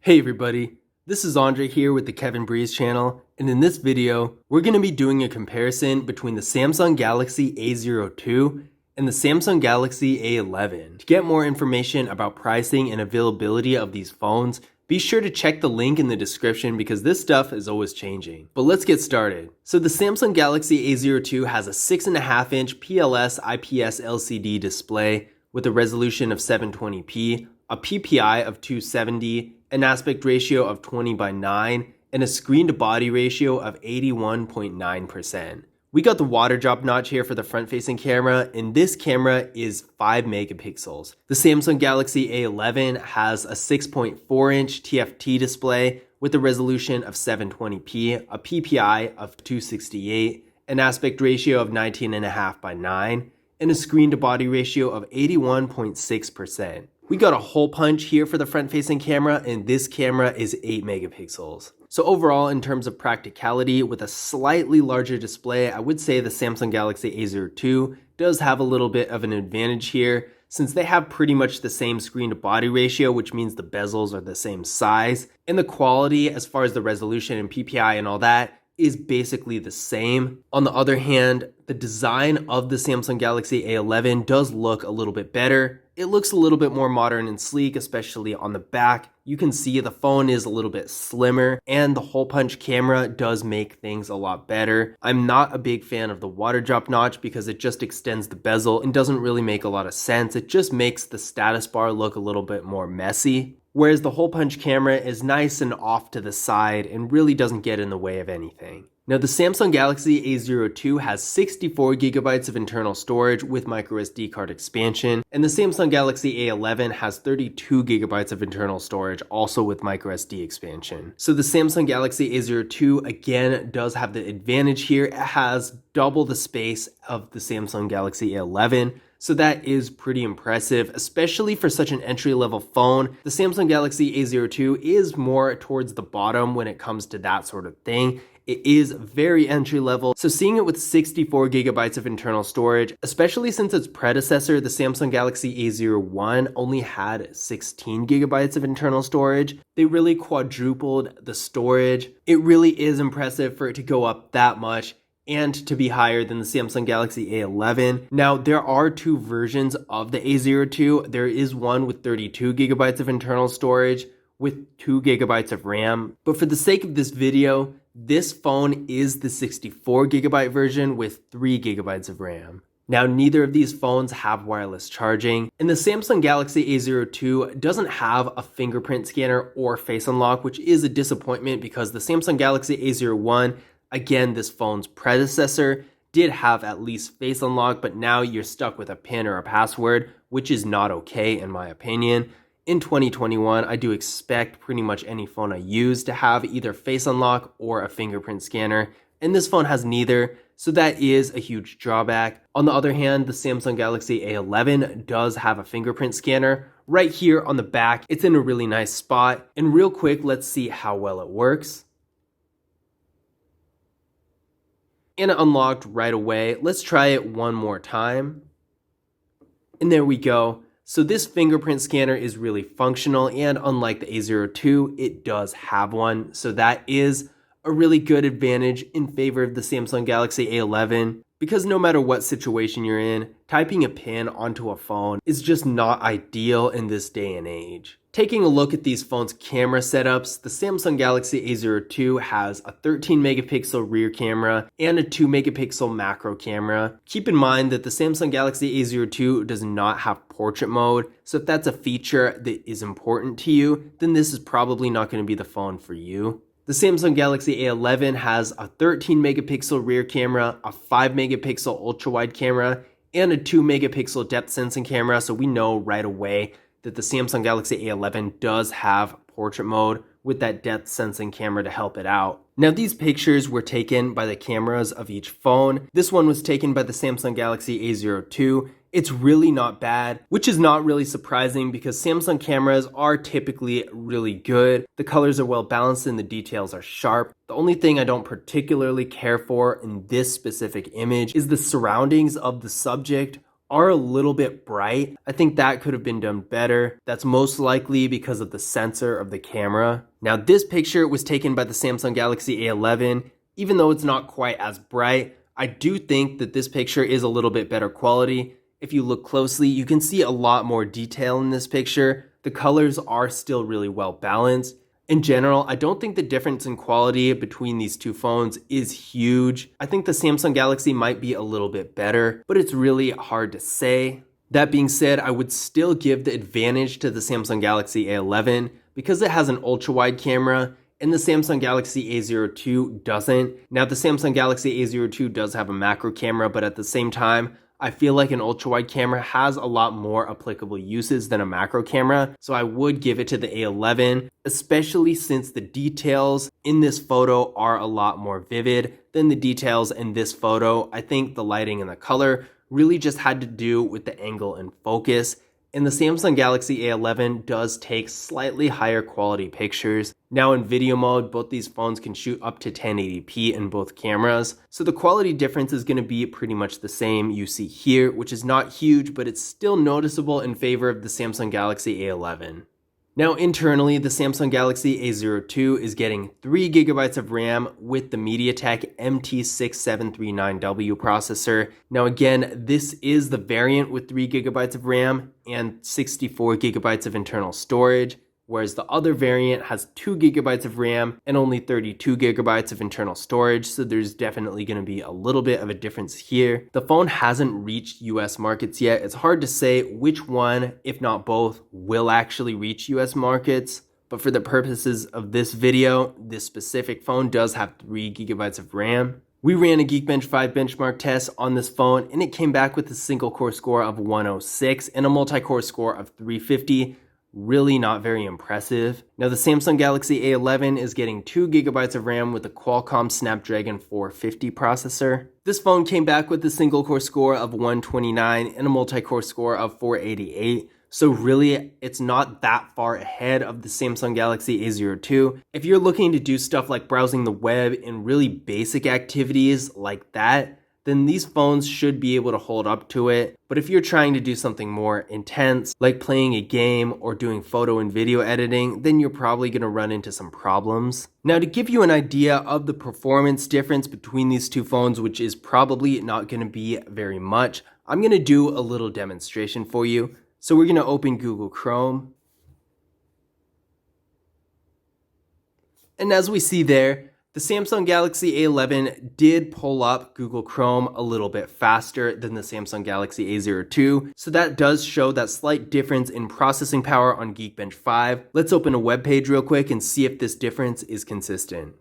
Hey everybody, this is Andre here with the Kevin Breeze channel, and in this video, we're going to be doing a comparison between the Samsung Galaxy A02 and the Samsung Galaxy A11. To get more information about pricing and availability of these phones, be sure to check the link in the description because this stuff is always changing. But let's get started. So the Samsung Galaxy A02 has a 6.5-inch PLS IPS LCD display with a resolution of 720p, a PPI of 270, an aspect ratio of 20:9, and a screen-to-body ratio of 81.9%. We got the water drop notch here for the front-facing camera, and this camera is 5 megapixels. The Samsung Galaxy A11 has a 6.4-inch TFT display with a resolution of 720p, a PPI of 268, an aspect ratio of 19.5:9, and a screen-to-body ratio of 81.6%. We got a hole punch here for the front-facing camera, and this camera is 8 megapixels. So overall, in terms of practicality, with a slightly larger display, I would say the Samsung Galaxy A02 does have a little bit of an advantage here, since they have pretty much the same screen-to-body ratio, which means the bezels are the same size, and the quality, as far as the resolution and PPI and all that, is basically the same. On the other hand, the design of the Samsung Galaxy A11 does look a little bit better. It looks a little bit more modern and sleek, especially on the back. You can see the phone is a little bit slimmer, and the hole punch camera does make things a lot better. I'm not a big fan of the water drop notch because it just extends the bezel and doesn't really make a lot of sense. It just makes the status bar look a little bit more messy. Whereas the hole punch camera is nice and off to the side and really doesn't get in the way of anything. Now the Samsung Galaxy A02 has 64 gigabytes of internal storage with microSD card expansion, and the Samsung Galaxy A11 has 32 gigabytes of internal storage also with microSD expansion. So the Samsung Galaxy A02 again does have the advantage here. It has double the space of the Samsung Galaxy A11. So that is pretty impressive, especially for such an entry-level phone. The Samsung Galaxy A02 is more towards the bottom when it comes to that sort of thing. It is very entry-level, so seeing it with 64 gigabytes of internal storage, especially since its predecessor, the Samsung Galaxy A01, only had 16 gigabytes of internal storage, they really quadrupled the storage. It really is impressive for it to go up that much and to be higher than the Samsung Galaxy A11. Now, there are two versions of the A02. There is one with 32 gigabytes of internal storage with 2 gigabytes of RAM. But for the sake of this video, this phone is the 64 gigabyte version with 3 gigabytes of RAM. Now, neither of these phones have wireless charging, and the Samsung Galaxy A02 doesn't have a fingerprint scanner or face unlock, which is a disappointment because the Samsung Galaxy A01, again, this phone's predecessor, did have at least face unlock, but now you're stuck with a PIN or a password, which is not okay in my opinion. In 2021, I do expect pretty much any phone I use to have either face unlock or a fingerprint scanner, and this phone has neither, so that is a huge drawback. On the other hand, the Samsung Galaxy A11 does have a fingerprint scanner right here on the back. It's in a really nice spot, and real quick, let's see how well it works. And it unlocked right away. Let's try it one more time. And there we go. So this fingerprint scanner is really functional, and unlike the A02, it does have one. So that is a really good advantage in favor of the Samsung Galaxy A11, because no matter what situation you're in, typing a PIN onto a phone is just not ideal in this day and age. Taking a look at these phones' camera setups, the Samsung Galaxy A02 has a 13 megapixel rear camera and a 2 megapixel macro camera. Keep in mind that the Samsung Galaxy A02 does not have portrait mode, so if that's a feature that is important to you, then this is probably not going to be the phone for you. The Samsung Galaxy A11 has a 13 megapixel rear camera, a 5 megapixel ultra-wide camera, and a 2 megapixel depth sensing camera, so we know right away that the Samsung Galaxy A11 does have portrait mode with that depth sensing camera to help it out. Now these pictures were taken by the cameras of each phone. This one was taken by the Samsung Galaxy A02. It's really not bad, which is not really surprising because Samsung cameras are typically really good. The colors are well balanced and the details are sharp. The only thing I don't particularly care for in this specific image is the surroundings of the subject are a little bit bright. I think that could have been done better. That's most likely because of the sensor of the camera. Now this picture was taken by the Samsung Galaxy A11. Even though it's not quite as bright, I do think that this picture is a little bit better quality. If you look closely, you can see a lot more detail in this picture. The colors are still really well balanced. In general, I don't think the difference in quality between these two phones is huge. I think the Samsung Galaxy might be a little bit better, but it's really hard to say. That being said, I would still give the advantage to the Samsung Galaxy A11 because it has an ultra-wide camera and the Samsung Galaxy A02 doesn't. Now, the Samsung Galaxy A02 does have a macro camera, but at the same time, I feel like an ultra-wide camera has a lot more applicable uses than a macro camera, so I would give it to the A11, especially since the details in this photo are a lot more vivid than the details in this photo. I think the lighting and the color really just had to do with the angle and focus. And the Samsung Galaxy A11 does take slightly higher quality pictures. Now in video mode, both these phones can shoot up to 1080p in both cameras. So the quality difference is going to be pretty much the same you see here, which is not huge, but it's still noticeable in favor of the Samsung Galaxy A11. Now internally, the Samsung Galaxy A02 is getting 3GB of RAM with the MediaTek MT6739W processor. Now again, this is the variant with 3GB of RAM and 64GB of internal storage, whereas the other variant has 2GB of RAM and only 32GB of internal storage, so there's definitely going to be a little bit of a difference here. The phone hasn't reached US markets yet. It's hard to say which one, if not both, will actually reach US markets, but for the purposes of this video, this specific phone does have 3GB of RAM. We ran a Geekbench 5 benchmark test on this phone, and it came back with a single core score of 106 and a multi-core score of 350. Really not very impressive. Now the Samsung Galaxy A11 is getting 2GB of RAM with a Qualcomm Snapdragon 450 processor. This phone came back with a single core score of 129 and a multi-core score of 488. So really, it's not that far ahead of the Samsung Galaxy A02. If you're looking to do stuff like browsing the web and really basic activities like that, then these phones should be able to hold up to it. But if you're trying to do something more intense, like playing a game or doing photo and video editing, then you're probably going to run into some problems. Now, to give you an idea of the performance difference between these two phones, which is probably not going to be very much, I'm going to do a little demonstration for you. So we're going to open Google Chrome. And as we see there, the Samsung Galaxy A11 did pull up Google Chrome a little bit faster than the Samsung Galaxy A02, so that does show that slight difference in processing power on Geekbench 5. Let's open a web page real quick and see if this difference is consistent.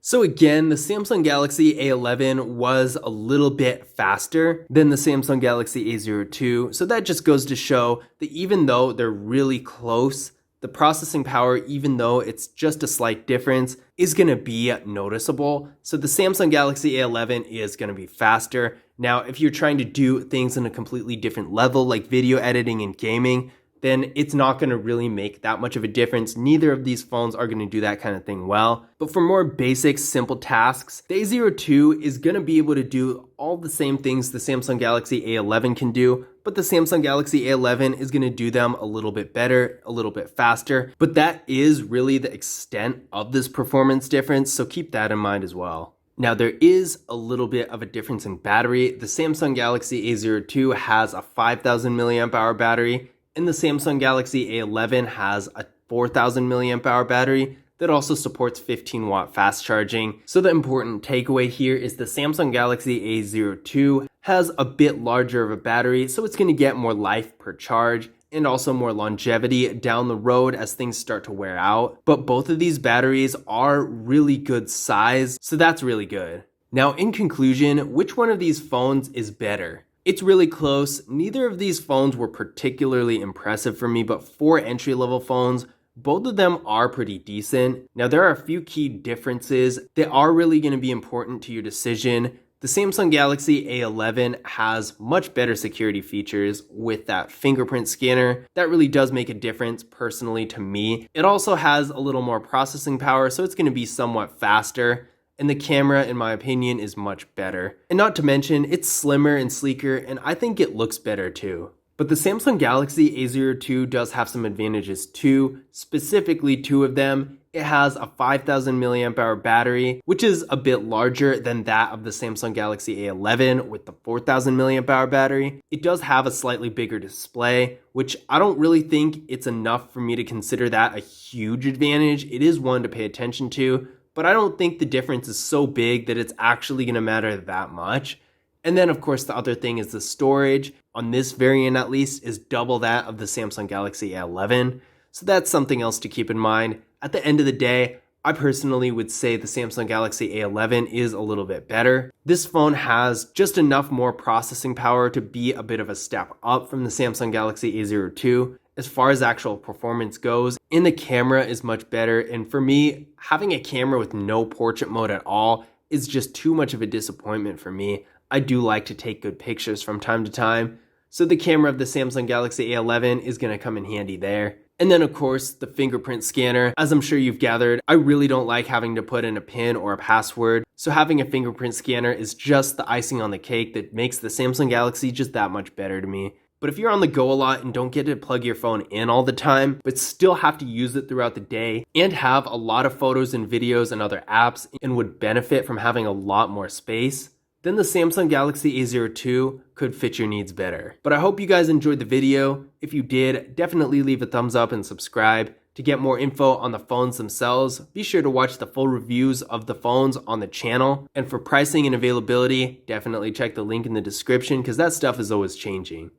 So again, the Samsung Galaxy A11 was a little bit faster than the Samsung Galaxy A02. So that just goes to show that even though they're really close, the processing power, even though it's just a slight difference, is going to be noticeable. So the Samsung Galaxy A11 is going to be faster. Now, if you're trying to do things in a completely different level, like video editing and gaming, then it's not going to really make that much of a difference. Neither of these phones are going to do that kind of thing well. But for more basic, simple tasks, the A02 is going to be able to do all the same things the Samsung Galaxy A11 can do, but the Samsung Galaxy A11 is going to do them a little bit better, a little bit faster. But that is really the extent of this performance difference, so keep that in mind as well. Now, there is a little bit of a difference in battery. The Samsung Galaxy A02 has a 5,000 milliamp hour battery, and the Samsung Galaxy A11 has a 4,000 milliamp hour battery that also supports 15 watt fast charging. So the important takeaway here is the Samsung Galaxy A02 has a bit larger of a battery, so it's going to get more life per charge and also more longevity down the road as things start to wear out. But both of these batteries are really good size, so that's really good. Now, in conclusion, which one of these phones is better? It's really close. Neither of these phones were particularly impressive for me, but for entry-level phones, both of them are pretty decent. Now, there are a few key differences that are really going to be important to your decision. The Samsung Galaxy A11 has much better security features with that fingerprint scanner. That really does make a difference personally to me. It also has a little more processing power, so it's going to be somewhat faster. And the camera, in my opinion, is much better. And not to mention, it's slimmer and sleeker, and I think it looks better too. But the Samsung Galaxy A02 does have some advantages too, specifically two of them. It has a 5000 milliamp hour battery, which is a bit larger than that of the Samsung Galaxy A11 with the 4000 milliamp hour battery. It does have a slightly bigger display, which I don't really think it's enough for me to consider that a huge advantage. It is one to pay attention to, but I don't think the difference is so big that it's actually going to matter that much. And then of course the other thing is the storage. On this variant at least is double that of the Samsung Galaxy A11. So that's something else to keep in mind. At the end of the day, I personally would say the Samsung Galaxy A11 is a little bit better. This phone has just enough more processing power to be a bit of a step up from the Samsung Galaxy A02 as far as actual performance goes, and the camera is much better. And for me, having a camera with no portrait mode at all is just too much of a disappointment for me. I do like to take good pictures from time to time, so the camera of the Samsung Galaxy A11 is going to come in handy there. And then of course, the fingerprint scanner. As I'm sure you've gathered, I really don't like having to put in a PIN or a password, so having a fingerprint scanner is just the icing on the cake that makes the Samsung Galaxy just that much better to me. But if you're on the go a lot and don't get to plug your phone in all the time, but still have to use it throughout the day and have a lot of photos and videos and other apps and would benefit from having a lot more space, then the Samsung Galaxy A02 could fit your needs better. But I hope you guys enjoyed the video. If you did, definitely leave a thumbs up and subscribe. To get more info on the phones themselves, be sure to watch the full reviews of the phones on the channel. And for pricing and availability, definitely check the link in the description because that stuff is always changing.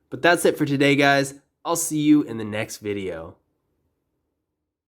But that's it for today, guys. I'll see you in the next video.